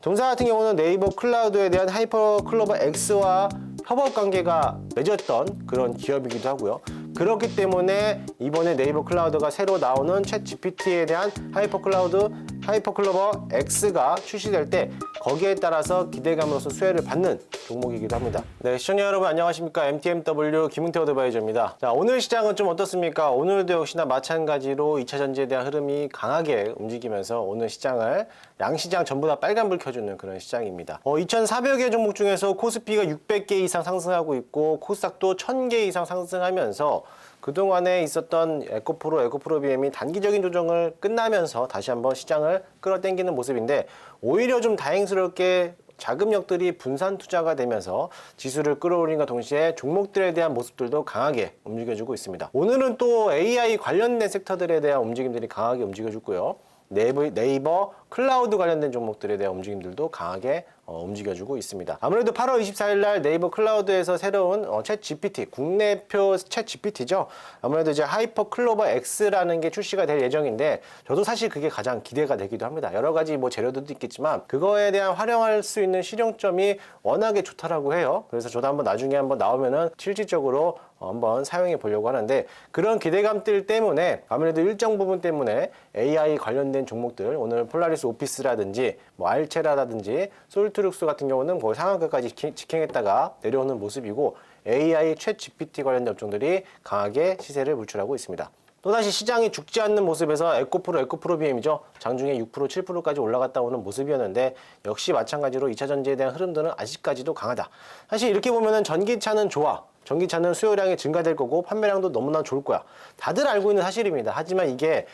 동사 같은 경우는 네이버 클라우드에 대한 하이퍼 클로버 X와 협업 관계가 맺었던 그런 기업이기도 하고요. 그렇기 때문에 이번에 네이버 클라우드가 새로 나오는 챗 GPT에 대한 하이퍼 클로버 X가 출시될 때 거기에 따라서 기대감으로서 수혜를 받는 종목이기도 합니다. 네, 시청자 여러분 안녕하십니까? MTMW 김은태 어드바이저입니다. 자, 오늘 시장은 좀 어떻습니까? 오늘도 역시나 마찬가지로 2차 전지에 대한 흐름이 강하게 움직이면서 오늘 시장을 양시장 전부 다 빨간불 켜주는 그런 시장입니다. 2,400개 종목 중에서 코스피가 600개 이상 상승하고 있고 코스닥도 1,000개 이상 상승하면서 그동안에 있었던 에코프로 BM이 단기적인 조정을 끝나면서 다시 한번 시장을 끌어당기는 모습인데 오히려 좀 다행스럽게 자금력들이 분산 투자가 되면서 지수를 끌어올린과 동시에 종목들에 대한 모습들도 강하게 움직여주고 있습니다. 오늘은 또 AI 관련된 섹터들에 대한 움직임들이 강하게 움직여주고요. 네이버 클라우드 관련된 종목들에 대한 움직임들도 강하게 움직여주고 있습니다. 아무래도 8월 24일 날 네이버 클라우드에서 새로운 챗 GPT, 국내표 챗 GPT죠. 아무래도 이제 하이퍼 클로버 X라는 게 출시가 될 예정인데 저도 사실 그게 가장 기대가 되기도 합니다. 여러 가지 뭐 재료들도 있겠지만 그거에 대한 활용할 수 있는 실용점이 워낙에 좋다라고 해요. 그래서 저도 한번 나중에 한번 나오면은 실질적으로 한번 사용해 보려고 하는데 그런 기대감들 때문에 아무래도 일정 부분 때문에 AI 관련된 종목들 오늘 폴라리스 오피스라든지 뭐 알체라든지 솔트룩스 같은 경우는 거의 상한가까지 직행했다가 내려오는 모습이고 AI 챗 GPT 관련된 업종들이 강하게 시세를 물출하고 있습니다. 또다시 시장이 죽지 않는 모습에서 에코프로 BM이죠. 장중에 6%, 7%까지 올라갔다 오는 모습이었는데 역시 마찬가지로 2차 전지에 대한 흐름들은 아직까지도 강하다. 사실 이렇게 보면은 전기차는 좋아. 전기차는 수요량이 증가될 거고 판매량도 너무나 좋을 거야. 다들 알고 있는 사실입니다. 하지만 이게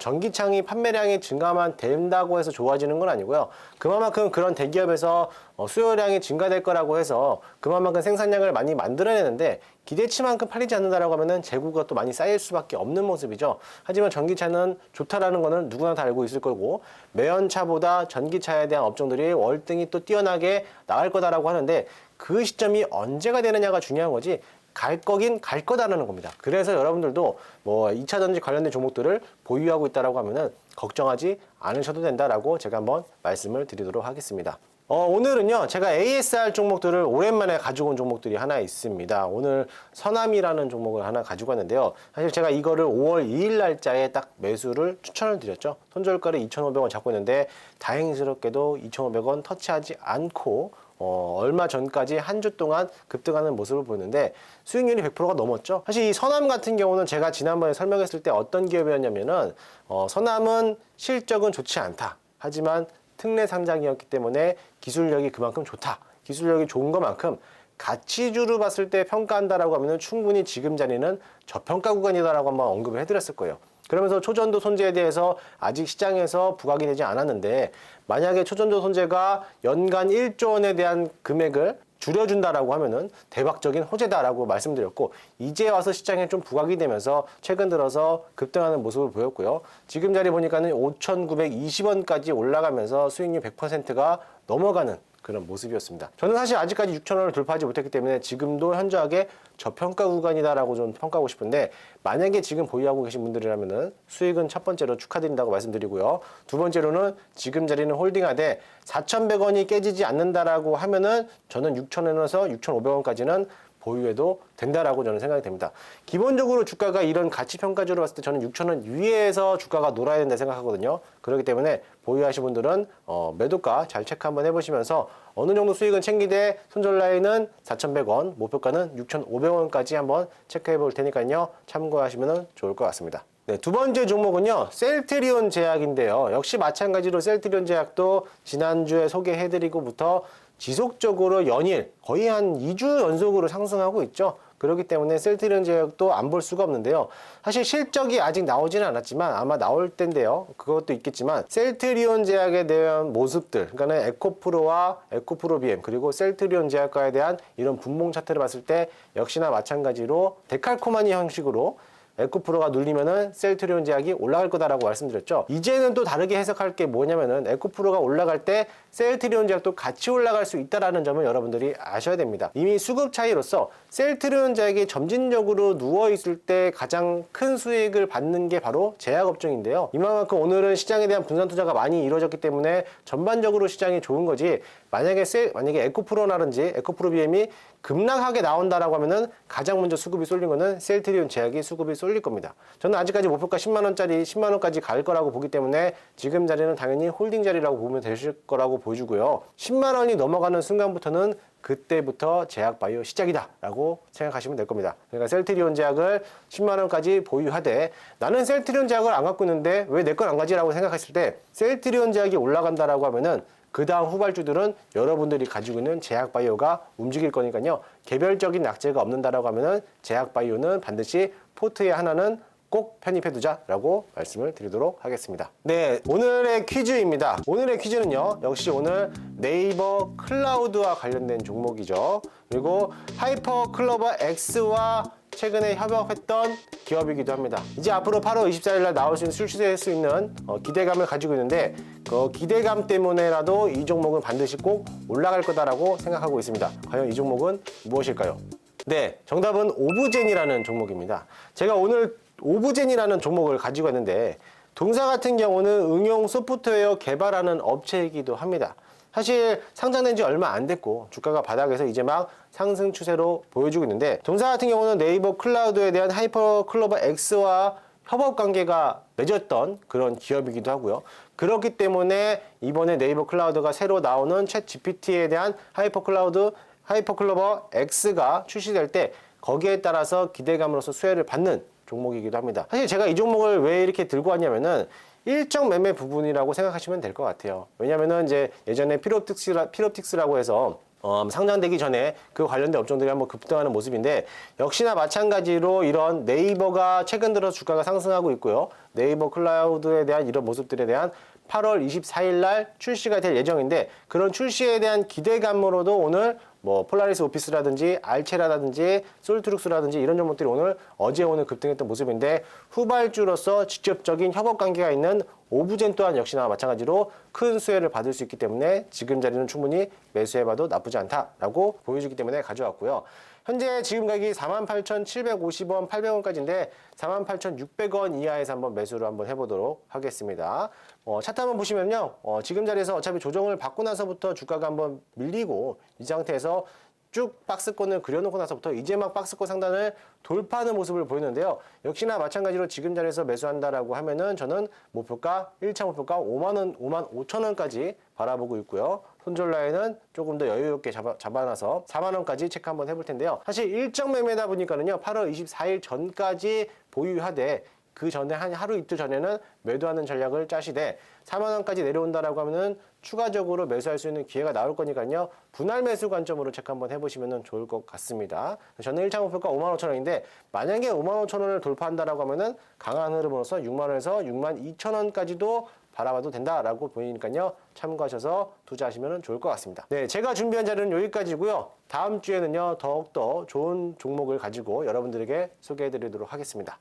전기차의 판매량이 증가만 된다고 해서 좋아지는 건 아니고요. 그만큼 그런 대기업에서 수요량이 증가될 거라고 해서 그만큼 생산량을 많이 만들어내는데 기대치만큼 팔리지 않는다라고 하면은 재고가 또 많이 쌓일 수밖에 없는 모습이죠. 하지만 전기차는 좋다라는 거는 누구나 다 알고 있을 거고 매연차보다 전기차에 대한 업종들이 월등히 또 뛰어나게 나갈 거다라고 하는데 그 시점이 언제가 되느냐가 중요한 거지 갈 거긴 갈 거다라는 겁니다. 그래서 여러분들도 뭐 2차 전지 관련된 종목들을 보유하고 있다라고 하면은 걱정하지 않으셔도 된다라고 제가 한번 말씀을 드리도록 하겠습니다. 오늘은요 제가 ASR 종목들을 오랜만에 가지고 온 종목들이 하나 있습니다. 오늘 서남이라는 종목을 하나 가지고 왔는데요. 사실 제가 이거를 5월 2일 날짜에 딱 매수를 추천을 드렸죠. 손절가를 2,500원 잡고 있는데 다행스럽게도 2,500원 터치하지 않고 얼마 전까지 한 주 동안 급등하는 모습을 보였는데 수익률이 100%가 넘었죠. 사실 이 서남 같은 경우는 제가 지난번에 설명했을 때 어떤 기업이었냐면은 서남은 실적은 좋지 않다. 하지만 특례 상장이었기 때문에 기술력이 그만큼 좋다. 기술력이 좋은 것만큼 가치주로 봤을 때 평가한다라고 하면 충분히 지금 자리는 저평가 구간이다라고 한번 언급을 해드렸을 거예요. 그러면서 초전도 손재에 대해서 아직 시장에서 부각이 되지 않았는데 만약에 초전도 손재가 연간 1조 원에 대한 금액을 줄여준다라고 하면은 대박적인 호재다라고 말씀드렸고 이제 와서 시장에 좀 부각이 되면서 최근 들어서 급등하는 모습을 보였고요. 지금 자리 보니까는 5,920원까지 올라가면서 수익률 100%가 넘어가는 그런 모습이었습니다. 저는 사실 아직까지 6,000원을 돌파하지 못했기 때문에 지금도 현저하게 저평가 구간이다라고 좀 평가하고 싶은데 만약에 지금 보유하고 계신 분들이라면은 수익은 첫 번째로 축하드린다고 말씀드리고요. 두 번째로는 지금 자리는 홀딩하되 4,100원이 깨지지 않는다라고 하면은 저는 6,000원에서 6,500원까지는 보유해도 된다라고 저는 생각이 됩니다. 기본적으로 주가가 이런 가치평가주로 봤을 때 저는 6,000원 위에서 주가가 놀아야 된다 생각하거든요. 그렇기 때문에 보유하신 분들은 매도가 잘 체크 한번 해보시면서 어느 정도 수익은 챙기되 손절 라인은 4,100원, 목표가는 6,500원까지 한번 체크해 볼 테니까요. 참고하시면 좋을 것 같습니다. 네, 두 번째 종목은요 셀트리온 제약인데요. 역시 마찬가지로 셀트리온 제약도 지난주에 소개해드리고부터 지속적으로 연일 거의 한 2주 연속으로 상승하고 있죠. 그렇기 때문에 셀트리온 제약도 안 볼 수가 없는데요. 사실 실적이 아직 나오지는 않았지만 아마 나올 텐데요. 그것도 있겠지만 셀트리온 제약에 대한 모습들, 그러니까는 에코프로와 에코프로 BM 그리고 셀트리온 제약과에 대한 이런 분봉 차트를 봤을 때 역시나 마찬가지로 데칼코마니 형식으로 에코프로가 눌리면은 셀트리온 제약이 올라갈 거다라고 말씀드렸죠. 이제는 또 다르게 해석할 게 뭐냐면은 에코프로가 올라갈 때 셀트리온 제약도 같이 올라갈 수 있다는 점을 여러분들이 아셔야 됩니다. 이미 수급 차이로서 셀트리온 제약이 점진적으로 누워있을 때 가장 큰 수익을 받는 게 바로 제약업종인데요. 이만큼 오늘은 시장에 대한 분산 투자가 많이 이루어졌기 때문에 전반적으로 시장이 좋은 거지, 만약에 에코프로라든지 에코프로비엠이 급락하게 나온다라고 하면은 가장 먼저 수급이 쏠린 거는 셀트리온 제약이 수급이 쏠릴 겁니다. 저는 아직까지 목표가 10만 원까지 갈 거라고 보기 때문에 지금 자리는 당연히 홀딩 자리라고 보면 되실 거라고 보여주고요. 10만 원이 넘어가는 순간부터는 그때부터 제약바이오 시작이다 라고 생각하시면 될 겁니다. 그러니까 셀트리온 제약을 10만 원까지 보유하되, 나는 셀트리온 제약을 안 갖고 있는데 왜 내 건 안 가지? 라고 생각했을 때, 셀트리온 제약이 올라간다라고 하면은 그 다음 후발주들은 여러분들이 가지고 있는 제약바이오가 움직일 거니까요. 개별적인 악재가 없는다라고 하면은 제약바이오는 반드시 포트에 하나는 꼭 편입해두자라고 말씀을 드리도록 하겠습니다. 네, 오늘의 퀴즈입니다. 오늘의 퀴즈는요, 역시 오늘 네이버 클라우드와 관련된 종목이죠. 그리고 하이퍼 클로버 X와 최근에 협업했던 기업이기도 합니다. 이제 앞으로 8월 24일 날 나올 수 있는, 출시될 수 있는 기대감을 가지고 있는데, 그 기대감 때문에라도 이 종목은 반드시 꼭 올라갈 거다라고 생각하고 있습니다. 과연 이 종목은 무엇일까요? 네, 정답은 오브젠이라는 종목입니다. 제가 오늘 오브젠이라는 종목을 가지고 있는데, 동사 같은 경우는 응용 소프트웨어 개발하는 업체이기도 합니다. 사실 상장된 지 얼마 안 됐고 주가가 바닥에서 이제 막 상승 추세로 보여주고 있는데, 동사 같은 경우는 네이버 클라우드에 대한 하이퍼 클로버 X와 협업 관계가 맺었던 그런 기업이기도 하고요. 그렇기 때문에 이번에 네이버 클라우드가 새로 나오는 챗 GPT에 대한 하이퍼 클로버 X가 출시될 때 거기에 따라서 기대감으로서 수혜를 받는 종목이기도 합니다. 사실 제가 이 종목을 왜 이렇게 들고 왔냐면은 일정 매매 부분이라고 생각하시면 될 것 같아요. 왜냐면은 이제 예전에 피롭틱스라고 해서 상장되기 전에 그 관련된 업종들이 한번 급등하는 모습인데, 역시나 마찬가지로 이런 네이버가 최근 들어 주가가 상승하고 있고요. 네이버 클라우드에 대한 이런 모습들에 대한 8월 24일 날 출시가 될 예정인데, 그런 출시에 대한 기대감으로도 오늘 폴라리스 오피스라든지 알체라든지 솔트룩스라든지 이런 종목들이 오늘 급등했던 모습인데, 후발주로서 직접적인 협업 관계가 있는 오브젠 또한 역시나 마찬가지로 큰 수혜를 받을 수 있기 때문에 지금 자리는 충분히 매수해봐도 나쁘지 않다라고 보여주기 때문에 가져왔고요. 현재 지금 가격이 48,750원, 800원까지인데 48,600원 이하에서 한번 매수를 한번 해보도록 하겠습니다. 차트 한번 보시면요, 지금 자리에서 어차피 조정을 받고 나서부터 주가가 한번 밀리고, 이 상태에서 쭉 박스권을 그려놓고 나서부터 이제 막 박스권 상단을 돌파하는 모습을 보이는데요. 역시나 마찬가지로 지금 자리에서 매수한다라고 하면은 저는 목표가 1차 목표가 5만 5천 원까지 바라보고 있고요. 손절 라인은 조금 더 여유롭게 잡아놔서 4만 원까지 체크 한번 해볼 텐데요. 사실 일정 매매다 보니까는요, 8월 24일 전까지 보유하되 그 전에 한 하루 이틀 전에는 매도하는 전략을 짜시되 4만 원까지 내려온다라고 하면은 추가적으로 매수할 수 있는 기회가 나올 거니까요. 분할 매수 관점으로 체크 한번 해보시면 좋을 것 같습니다. 저는 1차 목표가 5만 5천 원인데, 만약에 5만 5천 원을 돌파한다라고 하면은 강한 흐름으로서 6만 원에서 6만 2천 원까지도 바라봐도 된다라고 보이니까요. 참고하셔서 투자하시면 좋을 것 같습니다. 네, 제가 준비한 자료는 여기까지고요. 다음 주에는요, 더욱더 좋은 종목을 가지고 여러분들에게 소개해드리도록 하겠습니다.